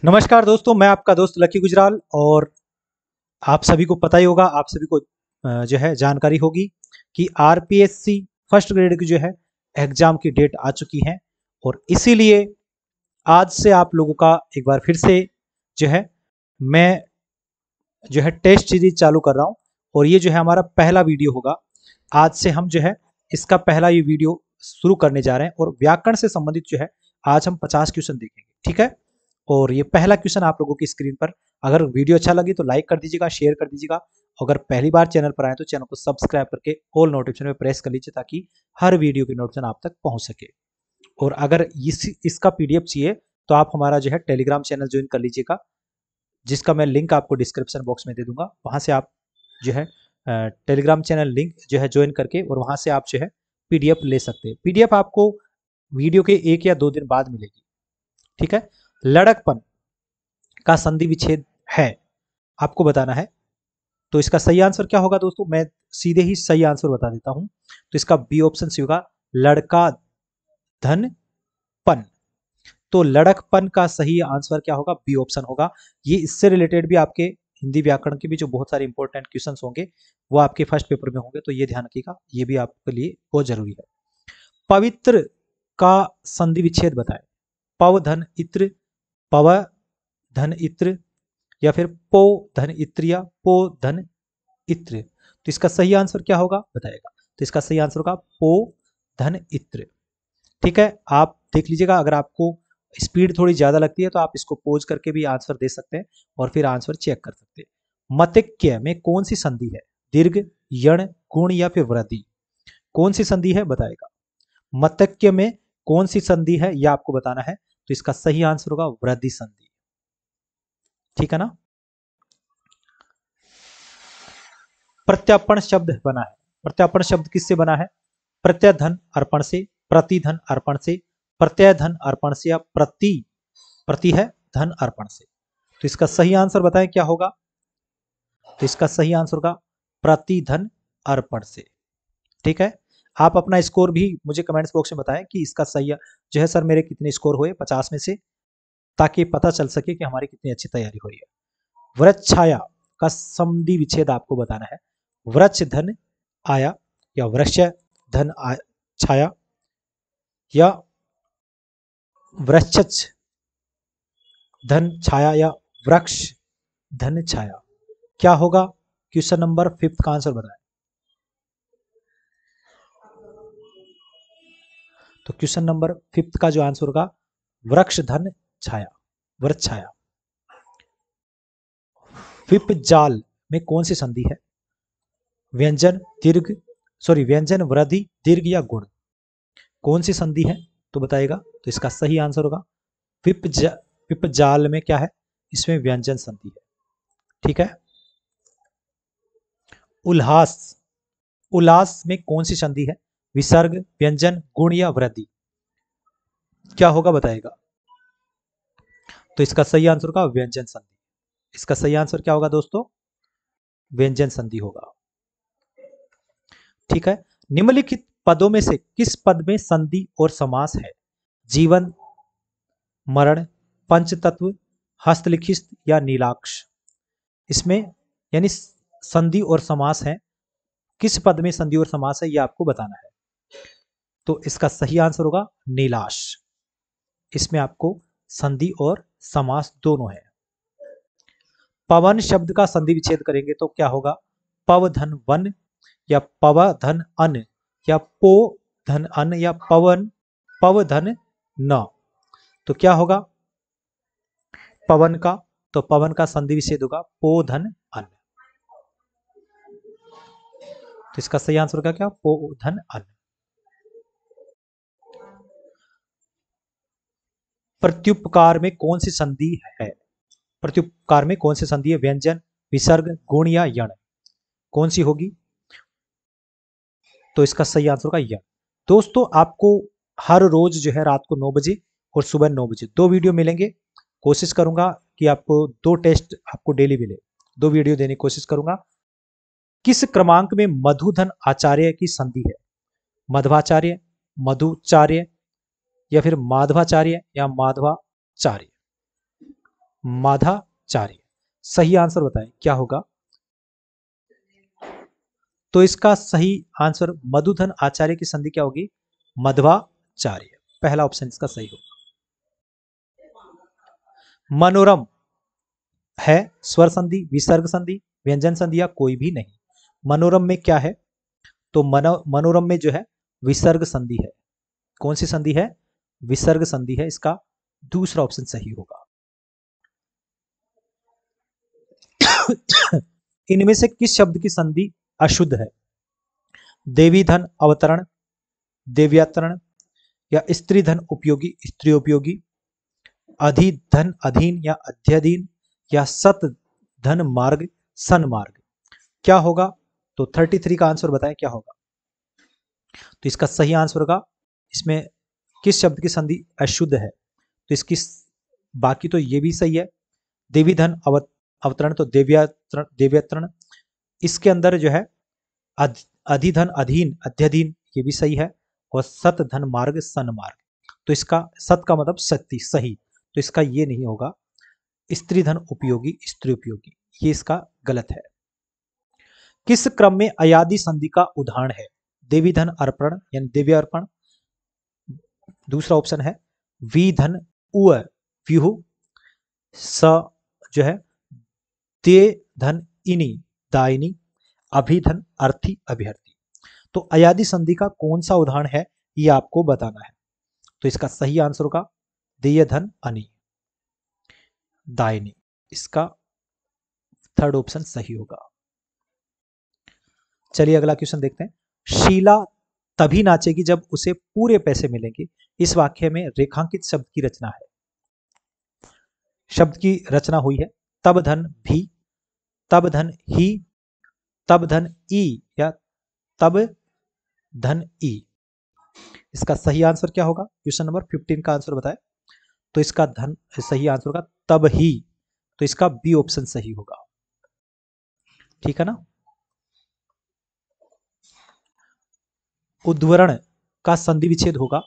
नमस्कार दोस्तों, मैं आपका दोस्त लकी गुजराल। और आप सभी को पता ही होगा, आप सभी को जो है जानकारी होगी कि आरपीएससी फर्स्ट ग्रेड की जो है एग्जाम की डेट आ चुकी है। और इसीलिए आज से आप लोगों का एक बार फिर से जो है मैं जो है टेस्ट सीरीज चालू कर रहा हूँ। और ये जो है हमारा पहला वीडियो होगा। आज से हम जो है इसका पहला ये वीडियो शुरू करने जा रहे हैं। और व्याकरण से संबंधित जो है आज हम 50 क्वेश्चन देखेंगे, ठीक है। और ये पहला क्वेश्चन आप लोगों की स्क्रीन पर, अगर वीडियो अच्छा लगे तो लाइक कर दीजिएगा, शेयर कर दीजिएगा। अगर पहली बार चैनल पर आए तो चैनल को सब्सक्राइब करके ऑल नोटिफिकेशन में प्रेस कर लीजिए, ताकि हर वीडियो की नोटिफिकेशन आप तक पहुंच सके। और अगर इसका पीडीएफ चाहिए तो आप हमारा जो है टेलीग्राम चैनल ज्वाइन कर लीजिएगा, जिसका मैं लिंक आपको डिस्क्रिप्शन बॉक्स में दे दूंगा। वहां से आप जो है टेलीग्राम चैनल लिंक जो है ज्वाइन करके और वहां से आप जो है पीडीएफ ले सकते हैं। पीडीएफ आपको वीडियो के 1 या 2 दिन बाद मिलेगी, ठीक है। लड़कपन का संधि विच्छेद है, आपको बताना है। तो इसका सही आंसर क्या होगा दोस्तों, मैं सीधे ही सही आंसर बता देता हूं। तो इसका बी ऑप्शन सी होगा, लड़का धन पन। तो लड़कपन का सही आंसर क्या होगा, बी ऑप्शन होगा। ये इससे रिलेटेड भी आपके हिंदी व्याकरण के भी जो बहुत सारे इंपॉर्टेंट क्वेश्चन होंगे वो आपके फर्स्ट पेपर में होंगे, तो ये ध्यान रखिएगा, ये भी आपके लिए बहुत जरूरी है। पवित्र का संधि विच्छेद बताएं। पव धन इत्र, पव धन इत्र, या फिर पो धन इत्र, या पो धन इत्र। तो इसका सही आंसर क्या होगा बताएगा। तो इसका सही आंसर होगा पो धन इत्र, ठीक है। आप देख लीजिएगा, अगर आपको स्पीड थोड़ी ज्यादा लगती है तो आप इसको पोज करके भी आंसर दे सकते हैं और फिर आंसर चेक कर सकते हैं। मतक्य में कौन सी संधि है, दीर्घ, यण, गुण या फिर वृद्धि। कौन सी संधि है बताएगा। मतक्य में कौन सी संधि है यह आपको बताना है। तो इसका सही आंसर होगा वृद्धि संधि, ठीक है ना। प्रत्यापन शब्द बना है, प्रत्यापन शब्द किससे बना है। प्रत्यय धन अर्पण से, प्रतिधन अर्पण से, प्रत्यय धन अर्पण से, या प्रति है धन अर्पण से। तो इसका सही आंसर बताएं क्या होगा। तो इसका सही आंसर होगा प्रतिधन अर्पण से, ठीक है। आप अपना स्कोर भी मुझे कमेंट्स बॉक्स में बताएं कि इसका सही जो है सर मेरे कितने स्कोर हुए 50 में से, ताकि पता चल सके कि हमारी कितनी अच्छी तैयारी हुई है। वृक्ष छाया का संधि विच्छेद आपको बताना है। वृक्ष धन आया, या वृक्ष धन छाया, या वृक्ष धन छाया, या वृक्ष धन छाया। क्या होगा क्वेश्चन नंबर 5 का आंसर बताएं। तो क्वेश्चन नंबर 5 का जो आंसर होगा वृक्ष धन छाया, वृक्ष छाया। विप जाल में कौन सी संधि है, व्यंजन दीर्घ, सॉरी व्यंजन वृद्धि, दीर्घ या गुण। कौन सी संधि है तो बताएगा। तो इसका सही आंसर होगा विप जाल में क्या है, इसमें व्यंजन संधि है, ठीक है। उल्लास, उल्लास में कौन सी संधि है, विसर्ग, व्यंजन, गुण या वृद्धि। क्या होगा बताएगा। तो इसका सही आंसर होगा व्यंजन संधि। इसका सही आंसर क्या होगा दोस्तों, व्यंजन संधि होगा, ठीक है। निम्नलिखित पदों में से किस पद में संधि और समास है, जीवन, मरण, पंचतत्व, हस्तलिखित या नीलाक्ष। इसमें यानी संधि और समास है, किस पद में संधि और समास है यह आपको बताना है। तो इसका सही आंसर होगा नीलाश। इसमें आपको संधि और समास दोनों है। पवन शब्द का संधि विच्छेद करेंगे तो क्या होगा, पव धन वन, या पव धन अन, या पो धन अन, या पवन पव धन न। तो क्या होगा पवन का, तो पवन का संधि विच्छेद होगा पो धन अन। तो इसका सही आंसर होगा क्या, पो धन अन। प्रत्युपकार में कौन सी संधि है, प्रत्युपकार में कौन सी संधि है, व्यंजन, विसर्ग, गुण या यण। कौन सी होगी। तो इसका सही आंसर होगा यण। दोस्तों आपको हर रोज जो है रात को 9 बजे और सुबह 9 बजे 2 वीडियो मिलेंगे। कोशिश करूंगा कि आपको 2 टेस्ट आपको डेली मिले, 2 वीडियो देने की कोशिश करूंगा। किस क्रमांक में मधुधन आचार्य की संधि है, मध्वाचार्य, मधुचार्य, या फिर माधवाचार्य, या माधवाचार्य। माधाचार्य। सही आंसर बताएं क्या होगा। तो इसका सही आंसर मधुधन आचार्य की संधि क्या होगी, मध्वाचार्य। पहला ऑप्शन इसका सही होगा। मनोरम है स्वर संधि, विसर्ग संधि, व्यंजन संधि या कोई भी नहीं। मनोरम में क्या है, तो मनोरम में जो है विसर्ग संधि है। कौन सी संधि है, विसर्ग संधि है। इसका दूसरा ऑप्शन सही होगा। इनमें से किस शब्द की संधि अशुद्ध है, देवी धन अवतरण, देव्यातरण या स्त्री धन उपयोगी स्त्री उपयोगी, अधिधन अधीन या अध्यधीन या सत धन मार्ग सन मार्ग। क्या होगा, तो 33 का आंसर बताएं क्या होगा। तो इसका सही आंसर होगा, इसमें किस शब्द की संधि अशुद्ध है, तो इसकी बाकी तो ये भी सही है, देवी धन अवतरण तो देव्यातरण देव्यातरण, इसके अंदर जो है अधिधन अधीन अध्यधीन ये भी सही है, और सत धन मार्ग सन मार्ग, तो इसका सत का मतलब सत्य सही, तो इसका ये नहीं होगा, स्त्री धन उपयोगी स्त्री उपयोगी, ये इसका गलत है। किस क्रम में अयादि संधि का उदाहरण है, देवी धन अर्पण यानी देवी अर्पण, दूसरा ऑप्शन है वी धन उ व्यूह, स जो है दे धन इनी दायनी, अभिधन अर्थी अभिहर्थी। तो अयादि संधि का कौन सा उदाहरण है ये आपको बताना है। तो इसका सही आंसर होगा देय धन अनि दायनी, इसका थर्ड ऑप्शन सही होगा। चलिए अगला क्वेश्चन देखते हैं। शीला तभी नाचेगी जब उसे पूरे पैसे मिलेंगे, इस वाक्य में रेखांकित शब्द की रचना है। शब्द की रचना हुई है तब धन भी, तब धन ही, तब धन ई या तब धन ई। इसका सही आंसर क्या होगा, क्वेश्चन नंबर 15 का आंसर बताएं। तो इसका धन सही आंसर होगा तब ही, तो इसका बी ऑप्शन सही होगा। ठीक है ना। उद्वरण का संधि विच्छेद होगा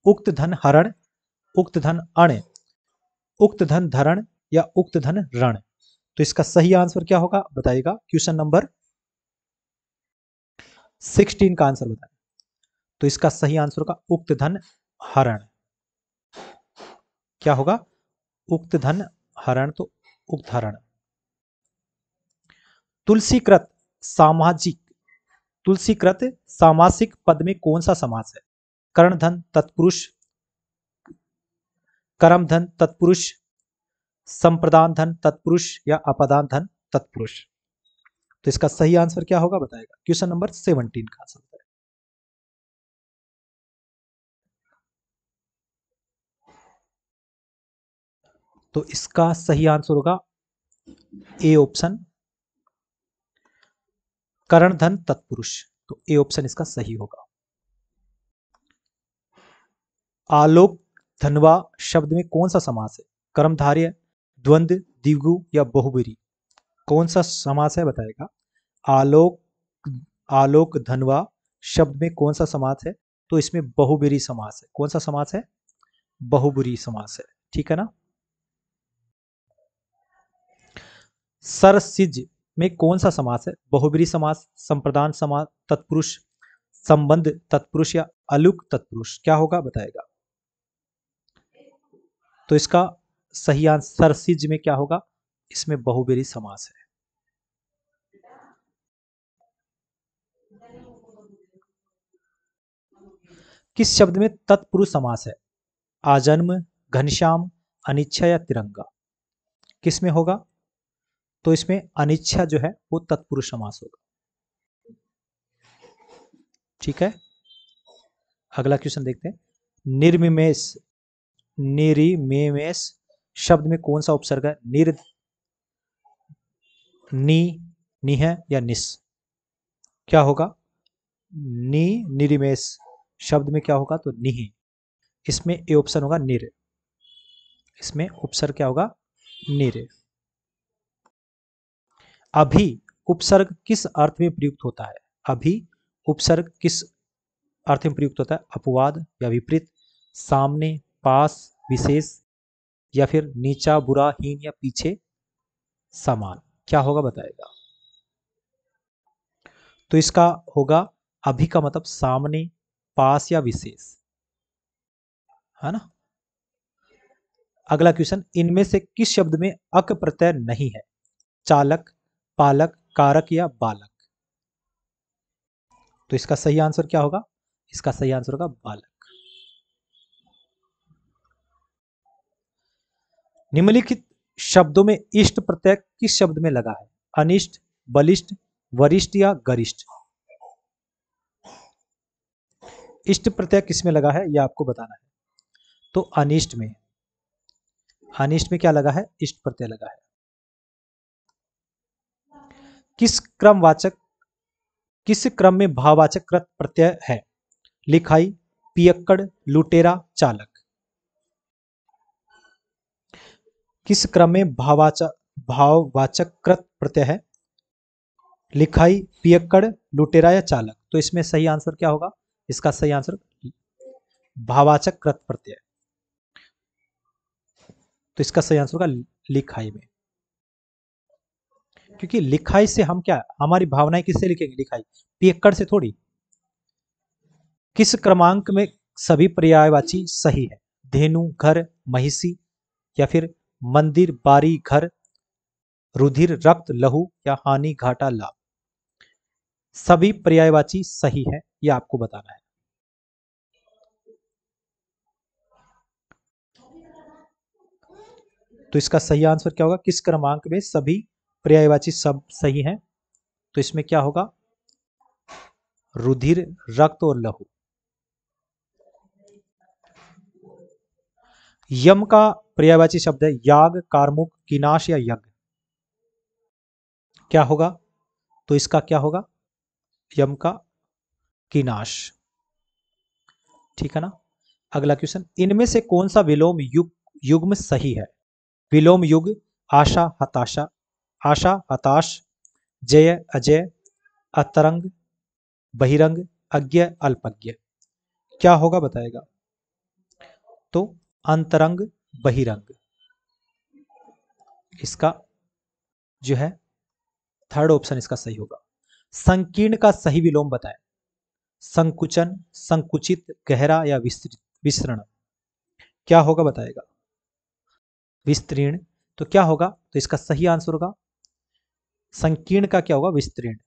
उक्त धन हरण, उक्त धन अण, उक्त धन धरण या उक्त धन रण। तो इसका सही आंसर क्या होगा बताइएगा, क्वेश्चन नंबर 16 का आंसर बताएं। तो इसका सही आंसर होगा उक्त धन हरण। क्या होगा, उक्त धन हरण तो उक्त हरण। तुलसीकृत सामाजिक, तुलसीकृत सामासिक पद में कौन सा समास है, कर्ण धन तत्पुरुष, कर्म धन तत्पुरुष, संप्रदान धन तत्पुरुष या अपदान धन तत्पुरुष। तो इसका सही आंसर क्या होगा बताएगा, क्वेश्चन नंबर 17 का आंसर बताएगा। तो इसका सही आंसर होगा ए ऑप्शन कर्ण धन तत्पुरुष, तो ए ऑप्शन इसका सही होगा। आलोक धनवा शब्द में कौन सा समास है, कर्मधारय, द्वंद्व, द्विगु या बहुब्रीहि। कौन सा समास है बताएगा। आलोक आलोक धनवा शब्द में कौन सा समास है, तो इसमें बहुब्रीहि समास है। कौन सा समास है, बहुब्रीहि समास है। ठीक है ना। सरसिज में कौन सा समास है, बहुब्रीहि समास, संप्रदान समास, तत्पुरुष, संबंध तत्पुरुष या अलुक तत्पुरुष। क्या होगा बताएगा। तो इसका सही आंसर सरसिज में क्या होगा, इसमें बहुब्रीहि समास है। किस शब्द में तत्पुरुष समास है, आजन्म, घनश्याम, अनिच्छा या तिरंगा। किस में होगा, तो इसमें अनिच्छा जो है वो तत्पुरुष समास होगा। ठीक है। अगला क्वेश्चन देखते हैं। निर्मिमेष, निरिमेष शब्द में कौन सा उपसर्ग है, निर, नी, निह या निस। क्या होगा, नी, निरिमेष शब्द में क्या होगा, तो निह। इसमें ए ऑप्शन होगा निर, इसमें उपसर्ग क्या होगा, निर। अभी उपसर्ग किस अर्थ में प्रयुक्त होता है, अभी उपसर्ग किस अर्थ में प्रयुक्त होता है, अपवाद या विपरीत, सामने, पास, विशेष या फिर नीचा, बुरा, हीन या पीछे, समान? क्या होगा बताएगा? तो इसका होगा अभी का मतलब सामने, पास या विशेष, है ना। अगला क्वेश्चन, इनमें से किस शब्द में अक प्रत्यय नहीं है? चालक, पालक, कारक या बालक? तो इसका सही आंसर क्या होगा? इसका सही आंसर होगा बालक। निम्नलिखित शब्दों में इष्ट प्रत्यय किस शब्द में लगा है? अनिष्ट, बलिष्ठ, वरिष्ठ या गरिष्ठ? इष्ट प्रत्यय किस में लगा है यह आपको बताना है। तो अनिष्ट में, अनिष्ट में क्या लगा है? इष्ट प्रत्यय लगा है। किस क्रमवाचक, किस क्रम में भाववाचक कृत प्रत्यय है? लिखाई, पियक्कड़, लुटेरा, चालक? किस क्रम में भाववाचक कृत प्रत्यय है? लिखाई, पियक्कड़, लुटेरा या चालक? तो इसमें सही आंसर क्या होगा? इसका सही आंसर भाववाचक कृत प्रत्यय। तो इसका सही आंसर होगा लिखाई में, क्योंकि लिखाई से हम क्या, हमारी भावनाएं किससे लिखेंगे? लिखाई, पियक्कड़ से थोड़ी। किस क्रमांक में सभी पर्यायवाची सही है? धेनु, घर, महिषी या फिर मंदिर, बारी, घर, रुधिर, रक्त, लहू या हानि, घाटा, लाभ? सभी पर्यायवाची सही है, यह आपको बताना है। तो इसका सही आंसर क्या होगा? किस क्रमांक में सभी पर्यायवाची सब सही हैं? तो इसमें क्या होगा? रुधिर, रक्त और लहू। यम का पर्यायवाची शब्द है याग, कारमुक, किनाश या यज्ञ? क्या होगा? तो इसका क्या होगा? यम का किनाश, ठीक है ना। अगला क्वेश्चन, इनमें से कौन सा विलोम युग्म सही है? विलोम युग, आशा, हताशा, आशा, हताश, जय, अजय, अतरंग, बहिरंग, अज्ञ, अल्पज्ञ? क्या होगा बताएगा? तो अंतरंग, बहिरंग, इसका जो है थर्ड ऑप्शन इसका सही होगा। संकीर्ण का सही विलोम बताएं। संकुचन, संकुचित, गहरा या विस्तृत, विस्तृण? क्या होगा बताएगा? विस्तीर्ण। तो क्या होगा? तो इसका सही आंसर होगा संकीर्ण का क्या होगा? विस्तीर्ण।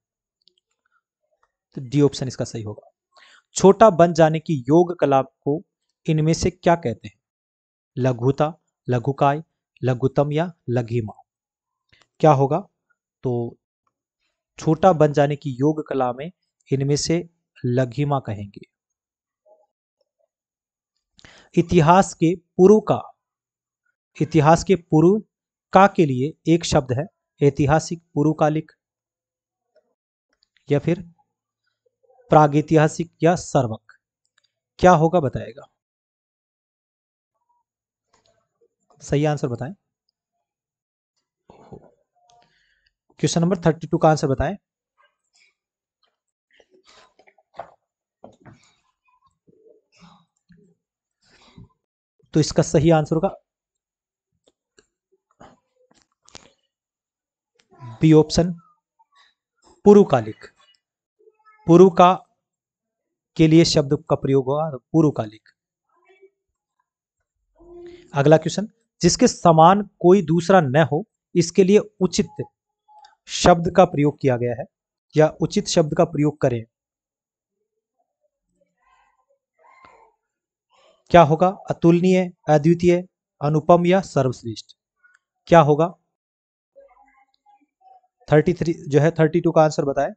तो डी ऑप्शन इसका सही होगा। छोटा बन जाने की योग कला को इनमें से क्या कहते हैं? लघुता, लघुकाय, लघुतम या लघिमा? क्या होगा? तो छोटा बन जाने की योग कला में इनमें से लघिमा कहेंगे। इतिहास के पूर्व का, इतिहास के पूर्व का के लिए एक शब्द है ऐतिहासिक, पूर्वकालिक या फिर प्रागैतिहासिक या सर्वक? क्या होगा बताएगा? सही आंसर बताएं। क्वेश्चन नंबर 32 का आंसर बताएं। तो इसका सही आंसर होगा बी ऑप्शन, पूर्वकालिक। पूर्व का के लिए शब्द का प्रयोग होगा पूर्वकालिक। अगला क्वेश्चन, जिसके समान कोई दूसरा न हो इसके लिए उचित शब्द का प्रयोग किया गया है या उचित शब्द का प्रयोग करें? क्या होगा? अतुलनीय, अद्वितीय, अनुपम या सर्वश्रेष्ठ? क्या होगा? 33 जो है 32 का आंसर बताएं।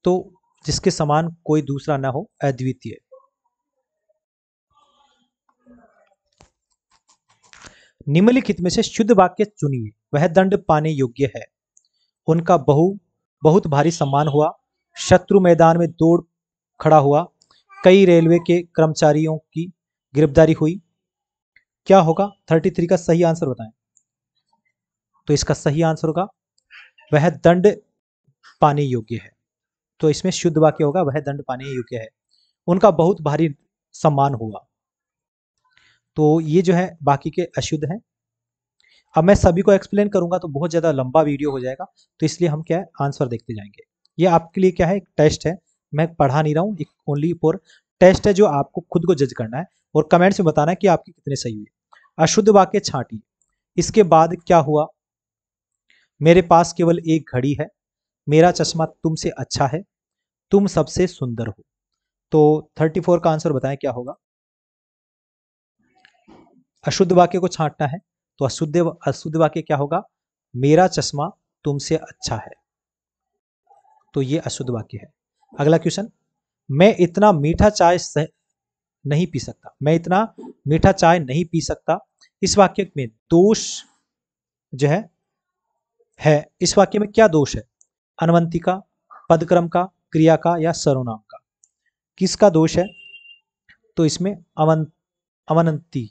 तो जिसके समान कोई दूसरा ना हो, अद्वितीय। निम्नलिखित में से शुद्ध वाक्य चुनिए। वह दंड पाने योग्य है। उनका बहुत भारी सम्मान हुआ। शत्रु मैदान में दौड़ खड़ा हुआ। कई रेलवे के कर्मचारियों की गिरफ्तारी हुई। क्या होगा? 33 का सही आंसर बताएं। तो इसका सही आंसर होगा वह दंड पाने योग्य है। तो इसमें शुद्ध वाक्य होगा वह दंड पाने योग्य है। उनका बहुत भारी सम्मान हुआ। तो ये जो है बाकी के अशुद्ध हैं। अब मैं सभी को एक्सप्लेन करूंगा तो बहुत ज़्यादा लंबा वीडियो हो जाएगा, तो इसलिए हम क्या है आंसर देखते जाएंगे। ये आपके लिए क्या है, एक टेस्ट है, मैं पढ़ा नहीं रहा हूँ, एक ओनली फॉर टेस्ट है जो आपको खुद को जज करना है और कमेंट्स में बताना है कि आपके कितने सही हुए। अशुद्ध वाक्य छांटिए। इसके बाद क्या हुआ, मेरे पास केवल एक घड़ी है, मेरा चश्मा तुमसे अच्छा है, तुम सबसे सुंदर हो। तो 34 का आंसर बताएं क्या होगा। अशुद्ध वाक्य को छांटना है, तो अशुद्ध वाक्य क्या होगा, मेरा चश्मा तुमसे अच्छा है, तो ये अशुद्ध वाक्य है। अगला क्वेश्चन, मैं इतना मीठा चाय नहीं पी सकता, मैं इतना मीठा चाय नहीं पी सकता। इस वाक्य में दोष जो है इस वाक्य में क्या दोष है, अनवंती का, पदक्रम का, क्रिया का या सर्वनाम का, किसका दोष है। तो इसमें अवनंती,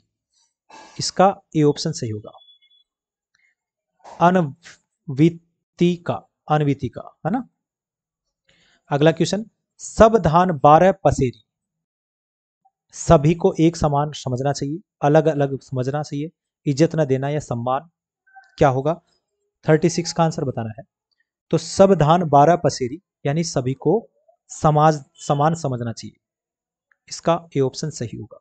इसका ए ऑप्शन सही होगा। अनविति का है ना। अगला क्वेश्चन, सब धान 12 पसेरी, सभी को एक समान समझना चाहिए, अलग अलग समझना चाहिए, इज्जत न देना या सम्मान, क्या होगा। 36 का आंसर बताना है। तो सब धान 12 पसेरी यानी सभी को समान समझना चाहिए, इसका ए ऑप्शन सही होगा।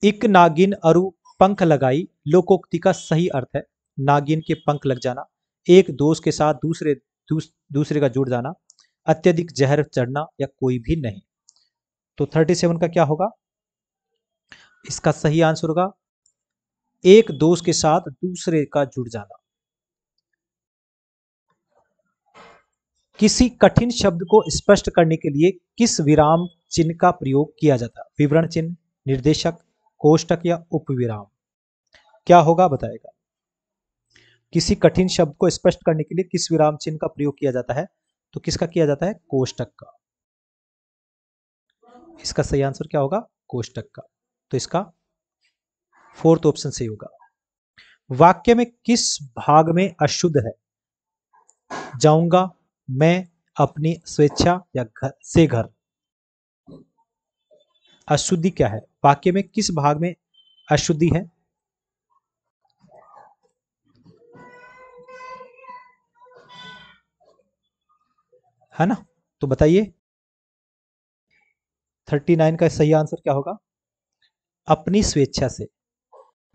एक नागिन अरु पंख लगाई, लोकोक्ति का सही अर्थ है नागिन के पंख लग जाना, एक दोस्त के साथ दूसरे का जुड़ जाना, अत्यधिक जहर चढ़ना या कोई भी नहीं। तो 37 का क्या होगा, इसका सही आंसर होगा एक दोस्त के साथ दूसरे का जुड़ जाना। किसी कठिन शब्द को स्पष्ट करने के लिए किस विराम चिन्ह का प्रयोग किया जाता है, विवरण चिन्ह, निर्देशक, कोष्टक या उपविराम, क्या होगा बताएगा। किसी कठिन शब्द को स्पष्ट करने के लिए किस विराम चिन्ह का प्रयोग किया जाता है, तो किसका किया जाता है, कोष्टक का। इसका सही आंसर क्या होगा, कोष्टक का। तो इसका 4th ऑप्शन सही होगा। वाक्य में किस भाग में अशुद्ध है, जाऊंगा, मैं, अपनी स्वेच्छा या घर से घर। अशुद्धि क्या है, वाक्य में किस भाग में अशुद्धि है ना। तो बताइए 39 का सही आंसर क्या होगा, अपनी स्वेच्छा से।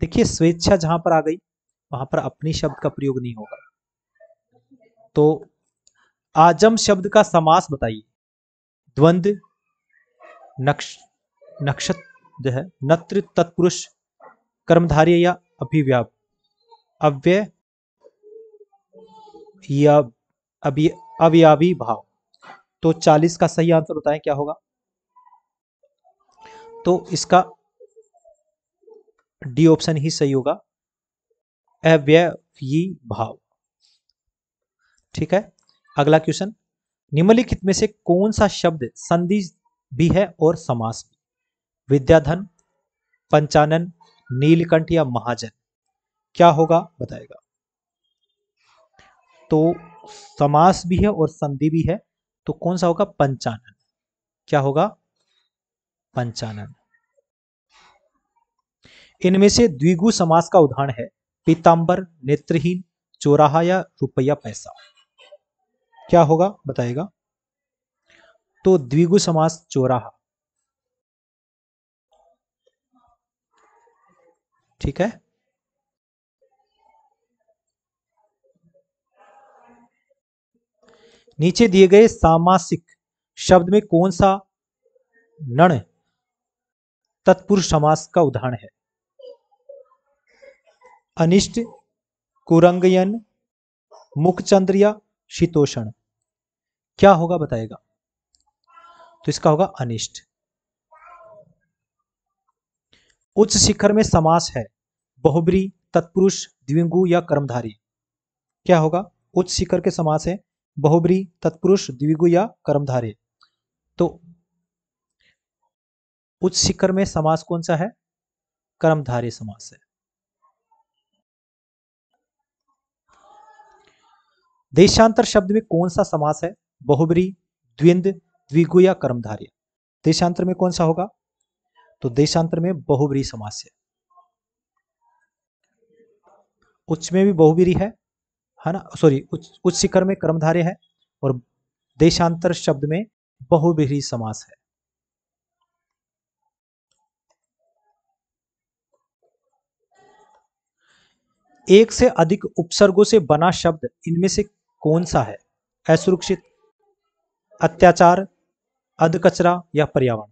देखिए स्वेच्छा जहां पर आ गई वहां पर अपनी शब्द का प्रयोग नहीं होगा। तो आजम शब्द का समास बताइए, द्वंद्व, नक्षत्र जो है, नत्र, तत्पुरुष, कर्मधारय या अव्यय या अवयवी भाव। तो 40 का सही आंसर बताएं क्या होगा। तो इसका डी ऑप्शन ही सही होगा, अव्ययी भाव। ठीक है। अगला क्वेश्चन, निम्नलिखित में से कौन सा शब्द संधि भी है और समास भी, विद्याधन, पंचानन, नीलकंठ या महाजन, क्या होगा बताएगा। तो समास भी है और संधि भी है, तो कौन सा होगा, पंचानन, क्या होगा, पंचानन। इनमें से द्विगु समास का उदाहरण है पीतांबर, नेत्रहीन, चौराहा या रुपया पैसा, क्या होगा बताएगा। तो द्विगु समास चौराहा। ठीक है। नीचे दिए गए सामासिक शब्द में कौन सा नण तत्पुरुष समास का उदाहरण है, अनिष्ट, कुरंगयन, मुखचंद्र या शीतोषण, क्या होगा बताएगा। तो इसका होगा अनिष्ट। उच्च शिखर में समास है बहुब्री, तत्पुरुष, द्विगु या कर्मधारी, क्या होगा। उच्च शिखर के समास है बहुब्री, तत्पुरुष, द्विगु या कर्मधारी। तो उच्च शिखर में समास कौन सा है, कर्मधारय समास है। देशांतर शब्द में कौन सा समास है, बहुब्री, द्विंद, द्विगु या कर्मधारय। देशांतर में कौन सा होगा, तो देशांतर में बहुब्रीहि समास है। उच्च में भी बहुब्रीहि है ना, सॉरी, उच्च शिखर में कर्मधारय है और देशांतर शब्द में बहुब्रीहि समास है। एक से अधिक उपसर्गों से बना शब्द इनमें से कौन सा है? असुरक्षित, अत्याचार, अधकचरा या पर्यावरण?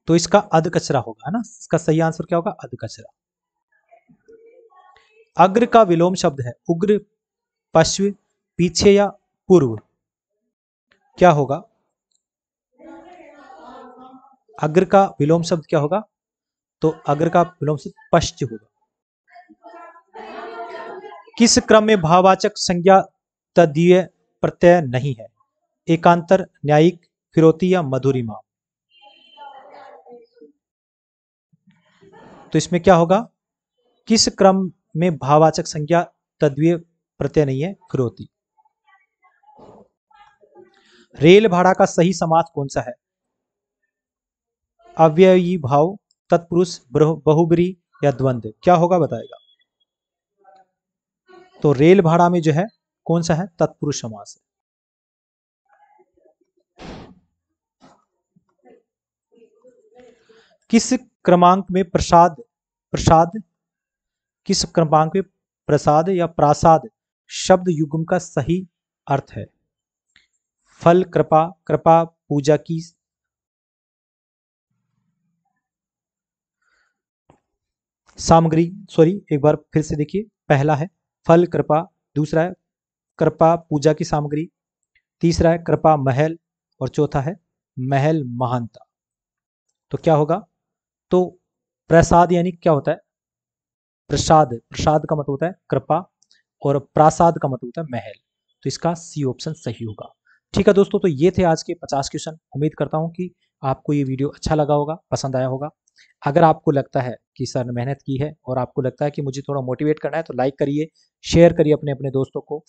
तो इसका अधकचरा होगा, है ना, इसका सही आंसर क्या होगा? अधकचरा। अग्र का विलोम शब्द है उग्र, पश्व, पीछे या पूर्व? क्या होगा? अग्र का विलोम शब्द क्या होगा? तो अग्र का विलोम शब्द पश्च होगा। किस क्रम में भाववाचक संज्ञा तदीय प्रत्यय नहीं है? एकांतर, न्यायिक, फिरौती या मधुरिमा? तो इसमें क्या होगा? किस क्रम में भाववाचक संज्ञा तद्वितीय प्रत्यय नहीं है? फिरौती। रेल भाड़ा का सही समास कौन सा है? अव्ययी भाव, तत्पुरुष, बहुब्रीहि या द्वंद्व? क्या होगा बताएगा? तो रेल भाड़ा में जो है कौन सा है? तत्पुरुष समास है। किस क्रमांक में प्रसाद प्रसाद किस क्रमांक में प्रसाद या प्रासाद शब्द युग्म का सही अर्थ है? फल, कृपा, कृपा पूजा की सामग्री, सॉरी एक बार फिर से देखिए, पहला है फल कृपा, दूसरा है कृपा पूजा की सामग्री, तीसरा है कृपा महल और चौथा है महल महानता। तो क्या होगा? तो प्रसाद यानी क्या होता है? प्रसाद, प्रसाद का मतलब होता है कृपा और प्रासाद का मतलब होता है महल। तो इसका सी ऑप्शन सही होगा। ठीक है दोस्तों, तो ये थे आज के 50 क्वेश्चन। उम्मीद करता हूँ कि आपको ये वीडियो अच्छा लगा होगा, पसंद आया होगा। अगर आपको लगता है कि सर ने मेहनत की है और आपको लगता है कि मुझे थोड़ा मोटिवेट करना है तो लाइक करिए, शेयर करिए अपने अपने दोस्तों को।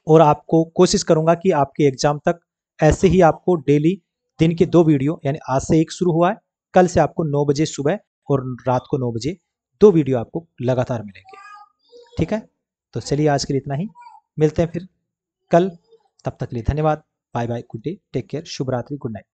और आपको कोशिश करूंगा कि आपके एग्जाम तक ऐसे ही आपको डेली दिन के 2 वीडियो, यानी आज से एक शुरू हुआ है, कल से आपको 9 बजे सुबह और रात को 9 बजे 2 वीडियो आपको लगातार मिलेंगे। ठीक है, तो चलिए आज के लिए इतना ही, मिलते हैं फिर कल। तब तक के लिए धन्यवाद, bye bye, good day, take care, शुभ रात्रि, गुड नाइट।